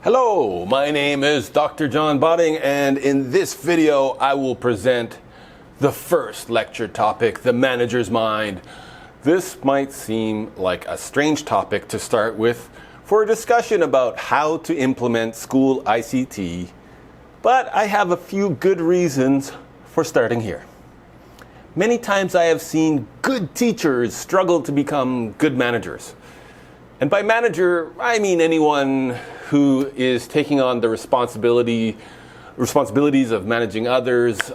Hello, my name is Dr. John Botting, and in this video I will present the first lecture topic, the manager's mind. This might seem like a strange topic to start with for a discussion about how to implement school ICT, but I have a few good reasons for starting here. Many times I have seen good teachers struggle to become good managers. And by manager, I mean anyone who is taking on the responsibilities of managing others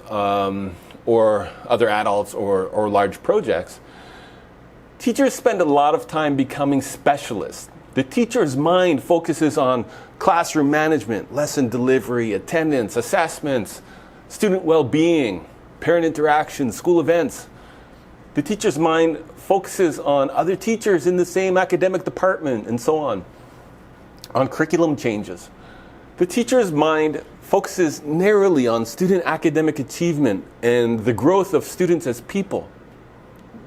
or other adults or large projects. Teachers spend a lot of time becoming specialists. The teacher's mind focuses on classroom management, lesson delivery, attendance, assessments, student well-being, parent interaction, school events. The teacher's mind focuses on other teachers in the same academic department and so on curriculum changes. The teacher's mind focuses narrowly on student academic achievement and the growth of students as people.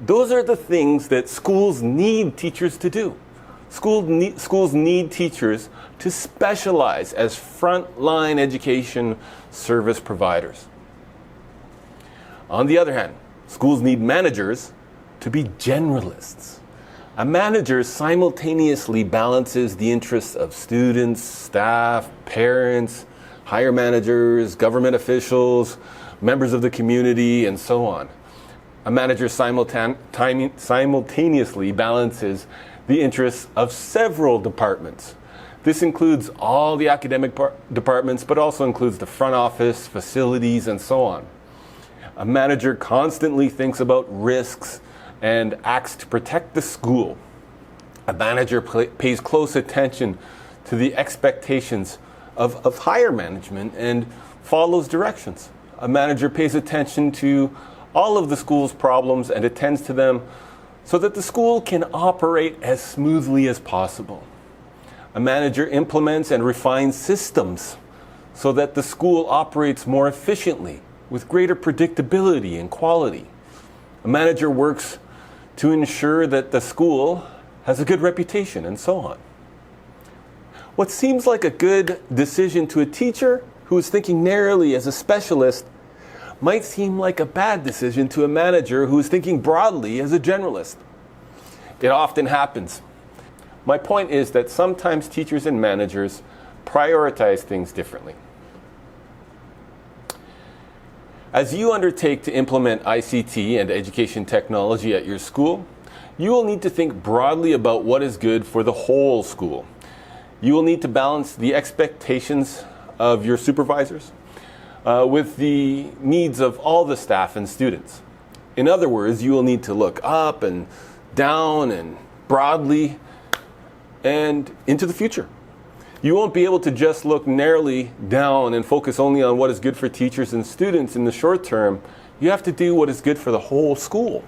Those are the things that schools need teachers to do. Schools need teachers to specialize as frontline education service providers. On the other hand, schools need managers to be generalists. A manager simultaneously balances the interests of students, staff, parents, higher managers, government officials, members of the community, and so on. A manager simultaneously balances the interests of several departments. This includes all the academic departments, but also includes the front office, facilities, and so on. A manager constantly thinks about risks and acts to protect the school. A manager pays close attention to the expectations of higher management and follows directions. A manager pays attention to all of the school's problems and attends to them so that the school can operate as smoothly as possible. A manager implements and refines systems so that the school operates more efficiently with greater predictability and quality. A manager works to ensure that the school has a good reputation and so on. What seems like a good decision to a teacher who is thinking narrowly as a specialist might seem like a bad decision to a manager who is thinking broadly as a generalist. It often happens. My point is that sometimes teachers and managers prioritize things differently. As you undertake to implement ICT and education technology at your school, you will need to think broadly about what is good for the whole school. You will need to balance the expectations of your supervisors with the needs of all the staff and students. In other words, you will need to look up and down and broadly and into the future. You won't be able to just look narrowly down and focus only on what is good for teachers and students in the short term. You have to do what is good for the whole school.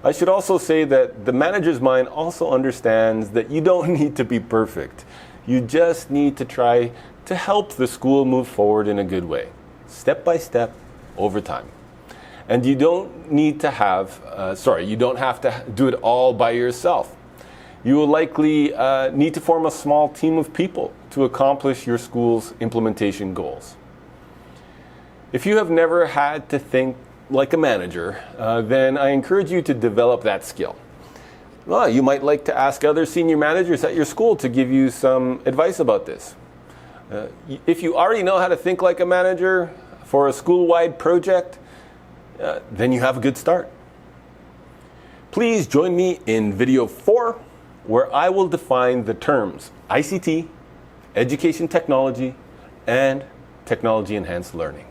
I should also say that the manager's mind also understands that you don't need to be perfect. You just need to try to help the school move forward in a good way, step by step, over time. And you don't need to you don't have to do it all by yourself. You will likely need to form a small team of people to accomplish your school's implementation goals. If you have never had to think like a manager, then I encourage you to develop that skill. Well, you might like to ask other senior managers at your school to give you some advice about this. If you already know how to think like a manager for a school-wide project, then you have a good start. Please join me in video 4, where I will define the terms ICT, education technology, and technology-enhanced learning.